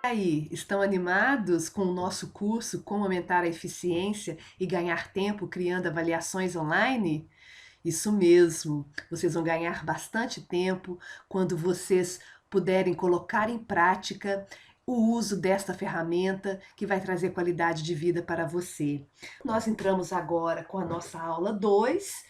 E aí, estão animados com o nosso curso Como Aumentar a Eficiência e Ganhar Tempo Criando Avaliações Online? Isso mesmo, vocês vão ganhar bastante tempo quando vocês puderem colocar em prática o uso desta ferramenta que vai trazer qualidade de vida para você. Nós entramos agora com a nossa aula 2,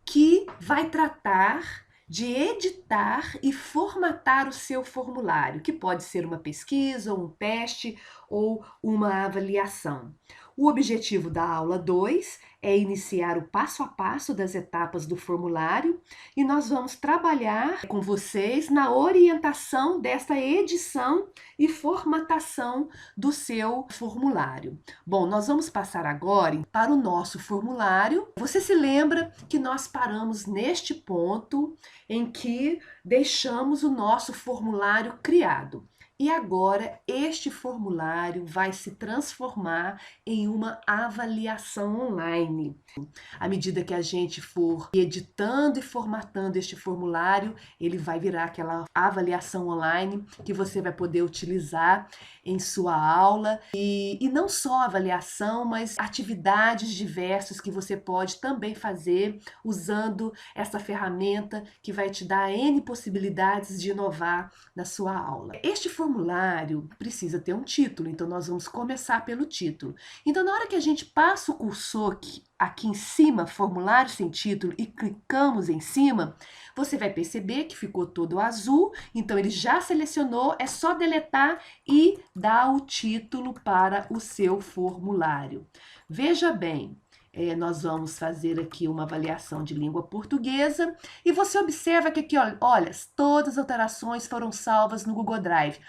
que vai tratar de editar e formatar o seu formulário, que pode ser uma pesquisa, um teste ou uma avaliação. O objetivo da aula 2 é iniciar o passo a passo das etapas do formulário e nós vamos trabalhar com vocês na orientação desta edição e formatação do seu formulário. Bom, nós vamos passar agora para o nosso formulário. Você se lembra que nós paramos neste ponto em que deixamos o nosso formulário criado. E agora este formulário vai se transformar em uma avaliação online. À medida que a gente for editando e formatando este formulário, ele vai virar aquela avaliação online que você vai poder utilizar em sua aula e não só avaliação, mas atividades diversas que você pode também fazer usando essa ferramenta que vai te dar N possibilidades de inovar na sua aula. Este formulário precisa ter um título, então nós vamos começar pelo título. Então, na hora que a gente passa o cursor aqui em cima, formulário sem título, e clicamos em cima, você vai perceber que ficou todo azul, então ele já selecionou, é só deletar e dar o título para o seu formulário. Veja bem, nós vamos fazer aqui uma avaliação de língua portuguesa e você observa que aqui, olha, todas as alterações foram salvas no Google Drive.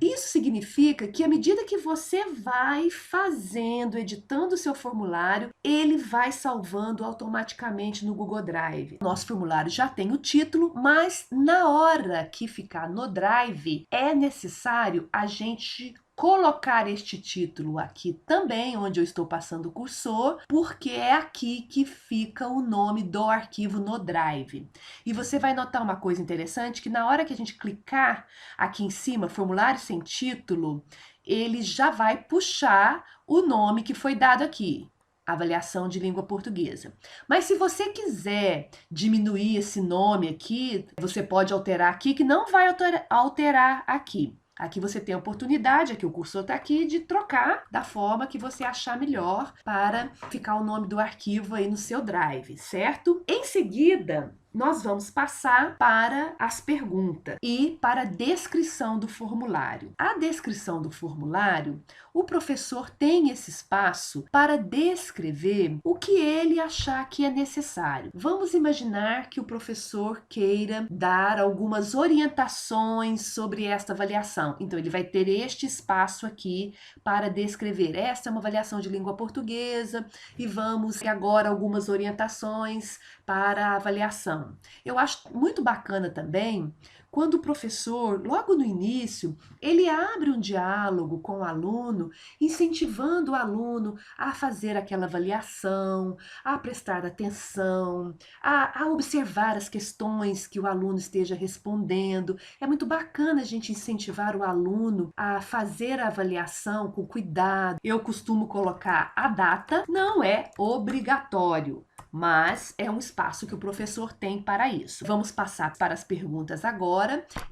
Isso significa que à medida que você vai fazendo, editando o seu formulário, ele vai salvando automaticamente no Google Drive. Nosso formulário já tem o título, mas na hora que ficar no Drive, é necessário a gente colocar este título aqui também, onde eu estou passando o cursor, porque é aqui que fica o nome do arquivo no Drive. E você vai notar uma coisa interessante, que na hora que a gente clicar aqui em cima, formulário sem título, ele já vai puxar o nome que foi dado aqui. Avaliação de língua portuguesa. Mas se você quiser diminuir esse nome aqui, você pode alterar aqui, que não vai alterar aqui. Aqui você tem a oportunidade, aqui o cursor está aqui, de trocar da forma que você achar melhor para ficar o nome do arquivo aí no seu Drive, certo? Em seguida, nós vamos passar para as perguntas e para a descrição do formulário. A descrição do formulário, o professor tem esse espaço para descrever o que ele achar que é necessário. Vamos imaginar que o professor queira dar algumas orientações sobre esta avaliação. Então, ele vai ter este espaço aqui para descrever. Esta é uma avaliação de língua portuguesa e vamos ter agora algumas orientações para a avaliação. Eu acho muito bacana também quando o professor, logo no início, ele abre um diálogo com o aluno, incentivando o aluno a fazer aquela avaliação, a prestar atenção, a observar as questões que o aluno esteja respondendo. É muito bacana a gente incentivar o aluno a fazer a avaliação com cuidado. Eu costumo colocar a data, não é obrigatório, mas é um espaço que o professor tem para isso. Vamos passar para as perguntas agora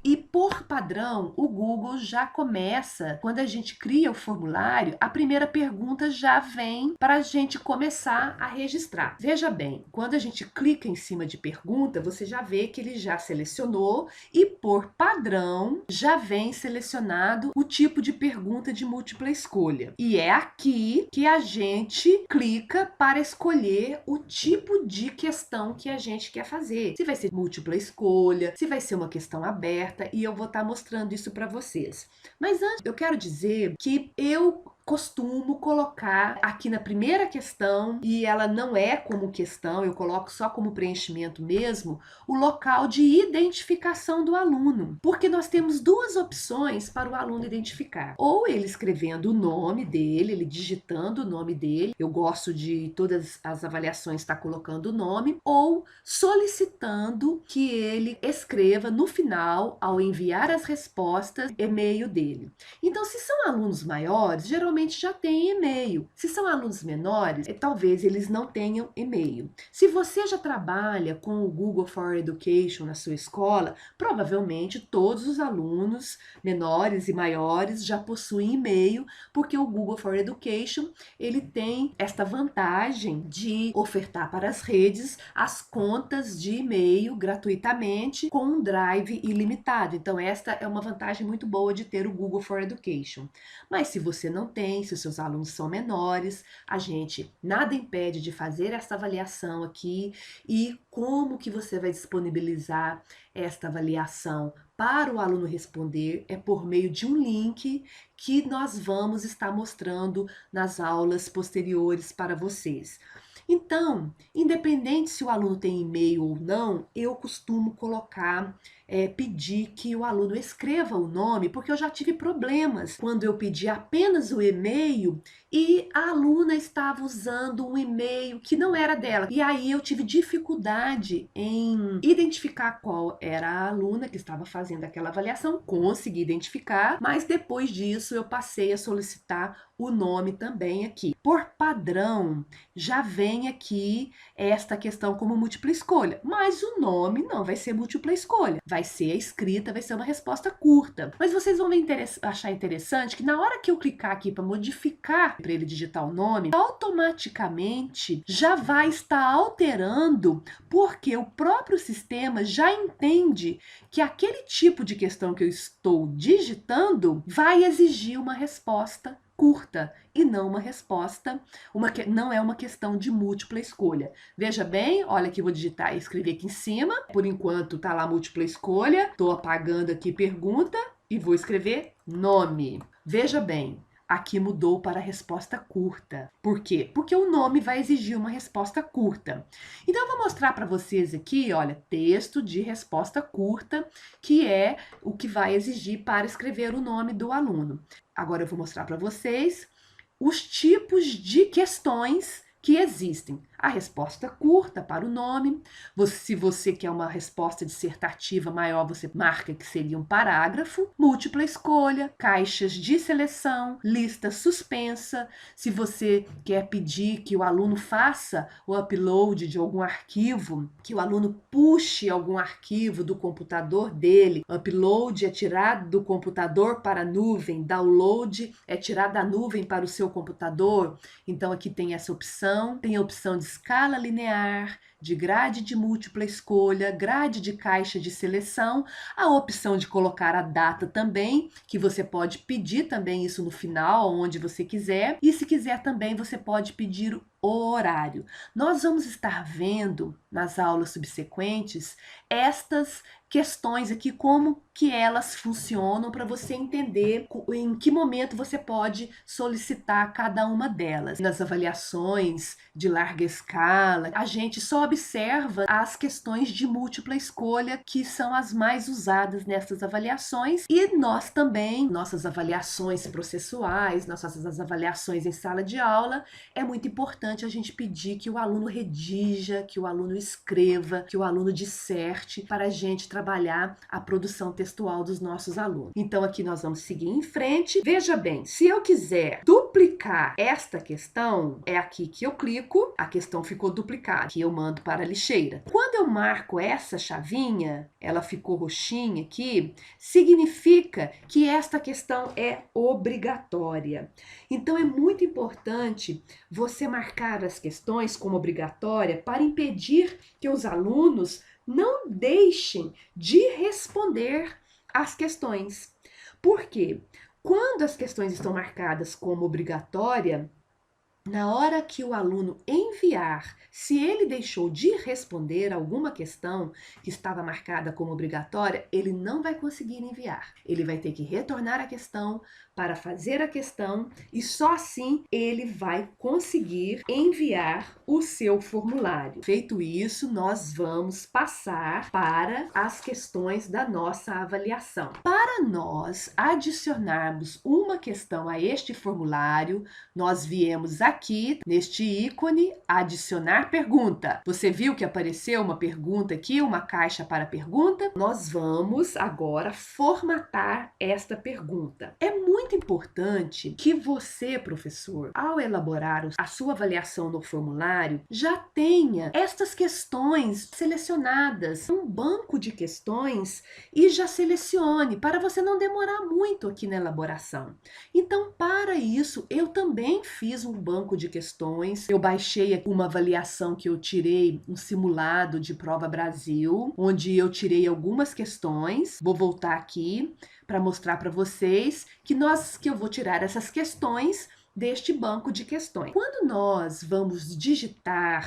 e, por padrão, o Google já começa, quando a gente cria o formulário, a primeira pergunta já vem para a gente começar a registrar. Veja bem, quando a gente clica em cima de pergunta, você já vê que ele já selecionou e, por padrão, já vem selecionado o tipo de pergunta de múltipla escolha. E é aqui que a gente clica para escolher o tipo de questão que a gente quer fazer. Se vai ser múltipla escolha, se vai ser uma questão aberta, e eu vou estar mostrando isso para vocês. Mas antes, eu quero dizer que eu costumo colocar aqui na primeira questão, e ela não é como questão, eu coloco só como preenchimento mesmo, o local de identificação do aluno. Porque nós temos duas opções para o aluno identificar. Ou ele escrevendo o nome dele, ele digitando o nome dele, eu gosto de todas as avaliações estar colocando o nome, ou solicitando que ele escreva no final, ao enviar as respostas, e-mail dele. Então, se são alunos maiores, geralmente já tem e-mail. Se são alunos menores, talvez eles não tenham e-mail. Se você já trabalha com o Google for Education na sua escola, provavelmente todos os alunos menores e maiores já possuem e-mail, porque o Google for Education, ele tem esta vantagem de ofertar para as redes as contas de e-mail gratuitamente com um drive ilimitado. Então esta é uma vantagem muito boa de ter o Google for Education. Mas se você não tem, se os seus alunos são menores, a gente nada impede de fazer essa avaliação aqui. E como que você vai disponibilizar esta avaliação para o aluno responder? É por meio de um link que nós vamos estar mostrando nas aulas posteriores para vocês. Então, independente se o aluno tem e-mail ou não, eu costumo pedir que o aluno escreva o nome, porque eu já tive problemas quando eu pedi apenas o e-mail e a aluna estava usando um e-mail que não era dela. E aí eu tive dificuldade em identificar qual era a aluna que estava fazendo aquela avaliação, consegui identificar, mas depois disso eu passei a solicitar o nome também aqui. Por padrão, já vem aqui esta questão como múltipla escolha, mas o nome não vai ser múltipla escolha, vai ser a escrita, vai ser uma resposta curta. Mas vocês vão achar interessante que na hora que eu clicar aqui para modificar, para ele digitar o nome, automaticamente já vai estar alterando, porque o próprio sistema já entende que aquele tipo de questão que eu estou digitando vai exigir uma resposta curta e não uma resposta, não é uma questão de múltipla escolha. Veja bem, olha aqui, vou digitar e escrever aqui em cima. Por enquanto tá lá múltipla escolha. Estou apagando aqui pergunta e vou escrever nome. Veja bem, aqui mudou para resposta curta. Por quê? Porque o nome vai exigir uma resposta curta. Então eu vou mostrar para vocês aqui, olha, texto de resposta curta, que é o que vai exigir para escrever o nome do aluno. Agora eu vou mostrar para vocês os tipos de questões que existem. A resposta curta para o nome. Se você quer uma resposta dissertativa maior, você marca que seria um parágrafo. Múltipla escolha, caixas de seleção, lista suspensa. Se você quer pedir que o aluno faça o upload de algum arquivo, que o aluno puxe algum arquivo do computador dele. Upload é tirar do computador para a nuvem, download é tirar da nuvem para o seu computador. Então aqui tem essa opção, tem a opção de escala linear, de grade de múltipla escolha, grade de caixa de seleção, a opção de colocar a data também, que você pode pedir também isso no final, onde você quiser, e se quiser também você pode pedir o horário. Nós vamos estar vendo nas aulas subsequentes estas questões aqui, como que elas funcionam, para você entender em que momento você pode solicitar cada uma delas. Nas avaliações de larga escala, a gente só observa as questões de múltipla escolha, que são as mais usadas nessas avaliações, e nós também, nossas avaliações processuais, nossas avaliações em sala de aula, é muito importante a gente pedir que o aluno redija, que o aluno escreva, que o aluno disserte, para a gente trabalhar a produção textual dos nossos alunos. Então aqui nós vamos seguir em frente. Veja bem, se eu quiser duplicar esta questão, é aqui que eu clico, a questão ficou duplicada, aqui eu mando para a lixeira. Quando eu marco essa chavinha, ela ficou roxinha aqui, significa que esta questão é obrigatória. Então é muito importante você marcar as questões como obrigatória para impedir que os alunos não deixem de responder às questões. Por quê? Quando as questões estão marcadas como obrigatória, Na hora que o aluno enviar, se ele deixou de responder alguma questão que estava marcada como obrigatória, ele não vai conseguir enviar. Ele vai ter que retornar a questão para fazer a questão e só assim ele vai conseguir enviar o seu formulário. Feito isso, nós vamos passar para as questões da nossa avaliação. Para nós adicionarmos uma questão a este formulário, nós viemos aqui neste ícone adicionar pergunta. Você viu que apareceu uma pergunta aqui, uma caixa para pergunta? Nós vamos agora formatar esta pergunta. É muito importante que você, professor, ao elaborar a sua avaliação no formulário, já tenha estas questões selecionadas, um banco de questões e já selecione para você não demorar muito aqui na elaboração. Então, para isso, eu também fiz um banco de questões. Eu baixei uma avaliação que eu tirei, um simulado de Prova Brasil, onde eu tirei algumas questões. Vou voltar aqui para mostrar para vocês que eu vou tirar essas questões deste banco de questões. Quando nós vamos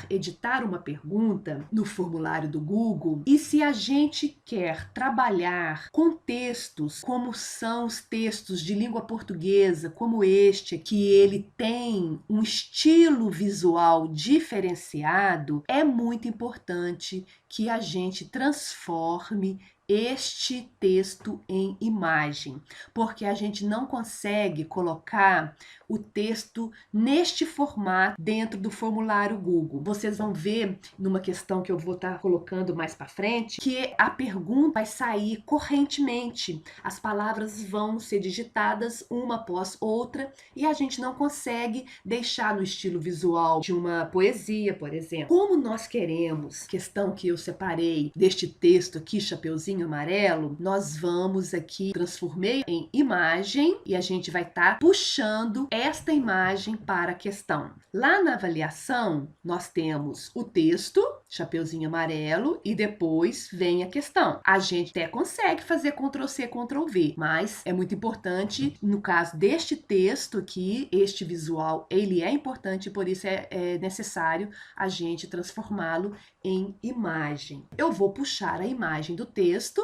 editar uma pergunta no formulário do Google, e se a gente quer trabalhar com textos, como são os textos de língua portuguesa, como este, que ele tem um estilo visual diferenciado, é muito importante que a gente transforme este texto em imagem, porque a gente não consegue colocar o texto neste formato dentro do formulário Google. Vocês vão ver numa questão que eu vou estar colocando mais para frente, que a pergunta vai sair correntemente. As palavras vão ser digitadas uma após outra e a gente não consegue deixar no estilo visual de uma poesia, por exemplo. Como nós queremos, questão que eu separei deste texto aqui, Chapeuzinho Amarelo, nós vamos aqui, transformei em imagem e a gente vai estar puxando esta imagem para a questão. Lá na avaliação, nós temos o texto, Chapeuzinho Amarelo, e depois vem a questão. A gente até consegue fazer Ctrl+C, Ctrl+V, mas é muito importante, no caso deste texto aqui, este visual, ele é importante, por isso é necessário a gente transformá-lo em imagem. Eu vou puxar a imagem do texto,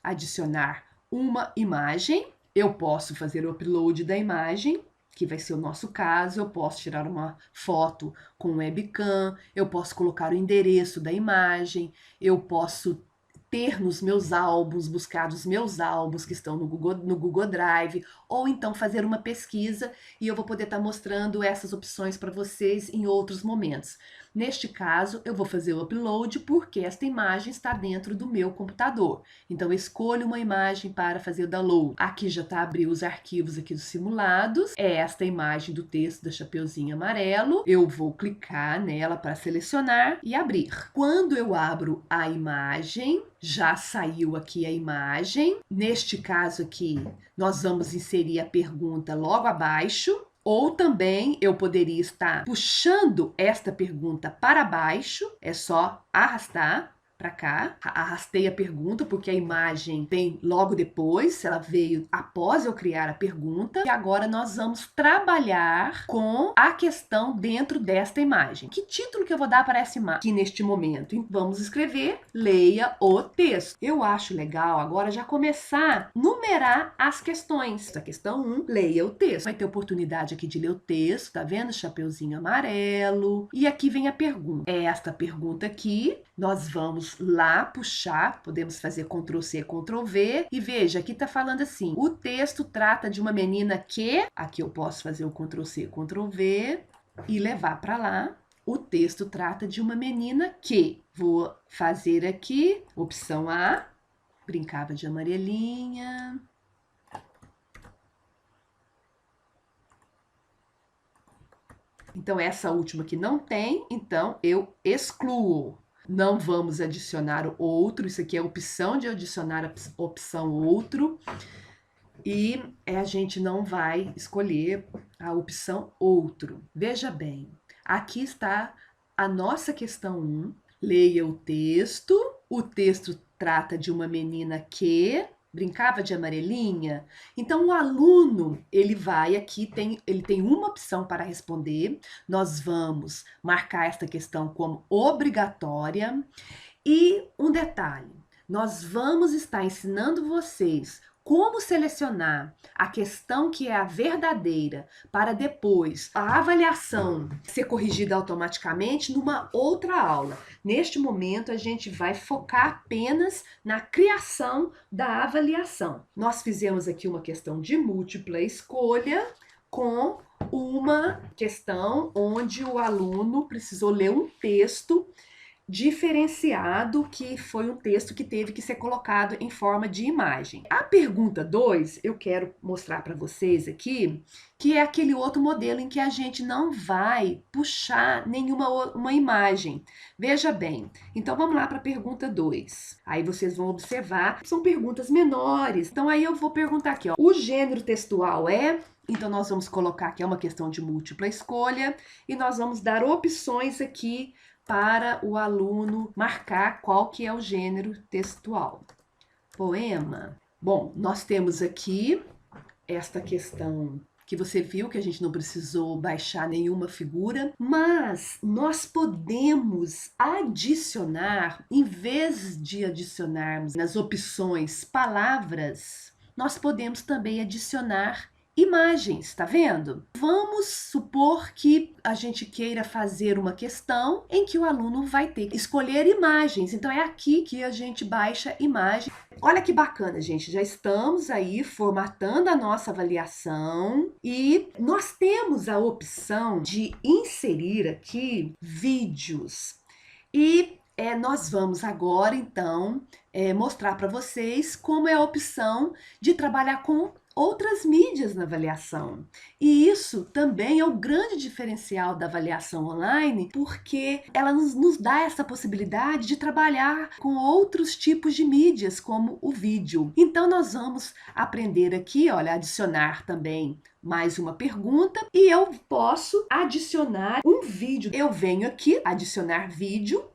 adicionar uma imagem, eu posso fazer o upload da imagem, que vai ser o nosso caso, eu posso tirar uma foto com webcam, eu posso colocar o endereço da imagem, eu posso ter nos meus álbuns, buscar os meus álbuns que estão no Google Drive, ou então fazer uma pesquisa e eu vou poder estar mostrando essas opções para vocês em outros momentos. Neste caso, eu vou fazer o upload porque esta imagem está dentro do meu computador. Então, eu escolho uma imagem para fazer o download. Aqui já está abrindo os arquivos aqui dos simulados. É esta imagem do texto da Chapeuzinho Amarelo. Eu vou clicar nela para selecionar e abrir. Quando eu abro a imagem, já saiu aqui a imagem. Neste caso aqui, nós vamos inserir a pergunta logo abaixo. Ou também eu poderia estar puxando esta pergunta para baixo, é só arrastar para cá, arrastei a pergunta porque a imagem vem logo depois, ela veio após eu criar a pergunta, e agora nós vamos trabalhar com a questão dentro desta imagem. Que título que eu vou dar para essa imagem aqui neste momento? Então, vamos escrever, leia o texto. Eu acho legal agora já começar a numerar as questões. A questão 1, leia o texto. Vai ter oportunidade aqui de ler o texto, tá vendo? Chapeuzinho amarelo. E aqui vem a pergunta. É esta pergunta aqui, nós vamos lá puxar, podemos fazer Ctrl+C, Ctrl+V, e veja, aqui tá falando assim, o texto trata de uma menina que, aqui eu posso fazer o Ctrl+C, Ctrl+V e levar para lá, o texto trata de uma menina que, vou fazer aqui, opção A, brincava de amarelinha, então essa última aqui não tem, então eu excluo. Não vamos adicionar outro, isso aqui é a opção de adicionar a opção outro, e a gente não vai escolher a opção outro. Veja bem, aqui está a nossa questão 1, leia o texto trata de uma menina que, Brincava de amarelinha? Então o aluno, ele vai aqui, ele tem uma opção para responder. Nós vamos marcar esta questão como obrigatória. E um detalhe, nós vamos estar ensinando vocês como selecionar a questão que é a verdadeira para depois a avaliação ser corrigida automaticamente numa outra aula. Neste momento, a gente vai focar apenas na criação da avaliação. Nós fizemos aqui uma questão de múltipla escolha com uma questão onde o aluno precisou ler um texto diferenciado, que foi um texto que teve que ser colocado em forma de imagem. A pergunta 2, eu quero mostrar para vocês aqui, que é aquele outro modelo em que a gente não vai puxar nenhuma uma imagem. Veja bem, então vamos lá para a pergunta 2. Aí vocês vão observar, são perguntas menores. Então aí eu vou perguntar aqui, ó, o gênero textual é... Então nós vamos colocar que é uma questão de múltipla escolha e nós vamos dar opções aqui para o aluno marcar qual que é o gênero textual. Poema. Bom, nós temos aqui esta questão que você viu que a gente não precisou baixar nenhuma figura, mas nós podemos adicionar, em vez de adicionarmos nas opções palavras, nós podemos também adicionar imagens, tá vendo? Vamos supor que a gente queira fazer uma questão em que o aluno vai ter que escolher imagens. Então é aqui que a gente baixa imagem. Olha que bacana, gente. Já estamos aí formatando a nossa avaliação e nós temos a opção de inserir aqui vídeos. E nós vamos agora, então, mostrar para vocês como é a opção de trabalhar com outras mídias na avaliação. E isso também é o grande diferencial da avaliação online, porque ela nos dá essa possibilidade de trabalhar com outros tipos de mídias, como o vídeo. Então nós vamos aprender aqui, olha, adicionar também mais uma pergunta e eu posso adicionar um vídeo. Eu venho aqui, adicionar vídeo.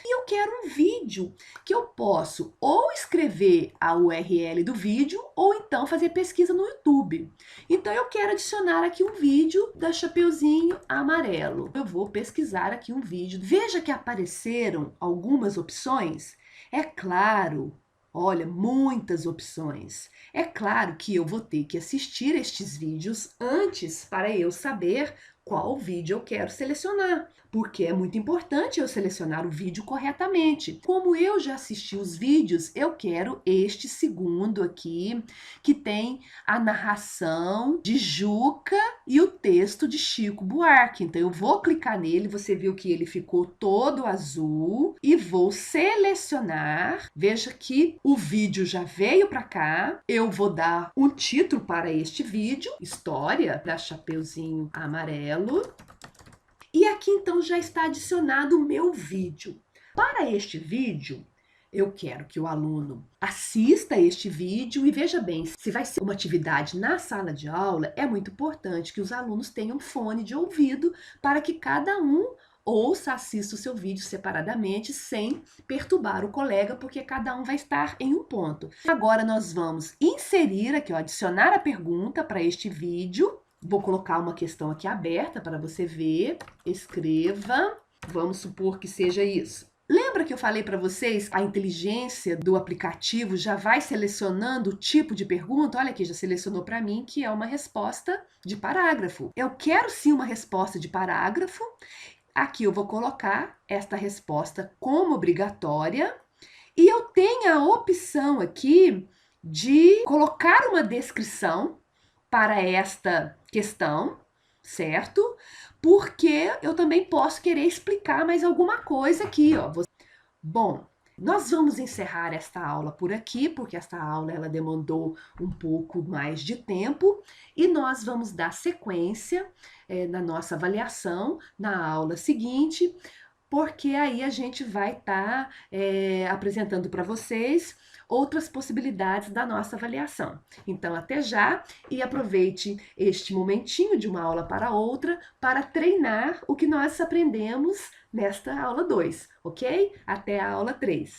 E eu quero um vídeo que eu posso ou escrever a URL do vídeo ou então fazer pesquisa no YouTube. Então eu quero adicionar aqui um vídeo da Chapeuzinho Amarelo. Eu vou pesquisar aqui um vídeo. Veja que apareceram algumas opções. É claro, olha, muitas opções. É claro que eu vou ter que assistir estes vídeos antes para eu saber qual vídeo eu quero selecionar, porque é muito importante eu selecionar o vídeo corretamente. Como eu já assisti os vídeos, eu quero este segundo aqui, que tem a narração de Juca e o texto de Chico Buarque. Então eu vou clicar nele, você viu que ele ficou todo azul, e vou selecionar. Veja que o vídeo já veio para cá. Eu vou dar um título para este vídeo, História da Chapeuzinho Amarelo. E aqui então já está adicionado o meu vídeo. Para este vídeo, eu quero que o aluno assista este vídeo e veja bem, se vai ser uma atividade na sala de aula, é muito importante que os alunos tenham fone de ouvido para que cada um ouça, assista o seu vídeo separadamente, sem perturbar o colega, porque cada um vai estar em um ponto. Agora nós vamos inserir aqui, ó, adicionar a pergunta para este vídeo. Vou colocar uma questão aqui aberta para você ver. Escreva. Vamos supor que seja isso. Lembra que eu falei para vocês, a inteligência do aplicativo já vai selecionando o tipo de pergunta? Olha aqui, já selecionou para mim que é uma resposta de parágrafo. Eu quero sim uma resposta de parágrafo. Aqui eu vou colocar esta resposta como obrigatória. E eu tenho a opção aqui de colocar uma descrição para esta questão, certo? Porque eu também posso querer explicar mais alguma coisa aqui, ó. Bom, nós vamos encerrar esta aula por aqui, porque esta aula ela demandou um pouco mais de tempo, e nós vamos dar sequência na nossa avaliação na aula seguinte, porque aí a gente vai estar apresentando para vocês outras possibilidades da nossa avaliação. Então, até já e aproveite este momentinho de uma aula para outra para treinar o que nós aprendemos nesta aula 2, ok? Até a aula 3.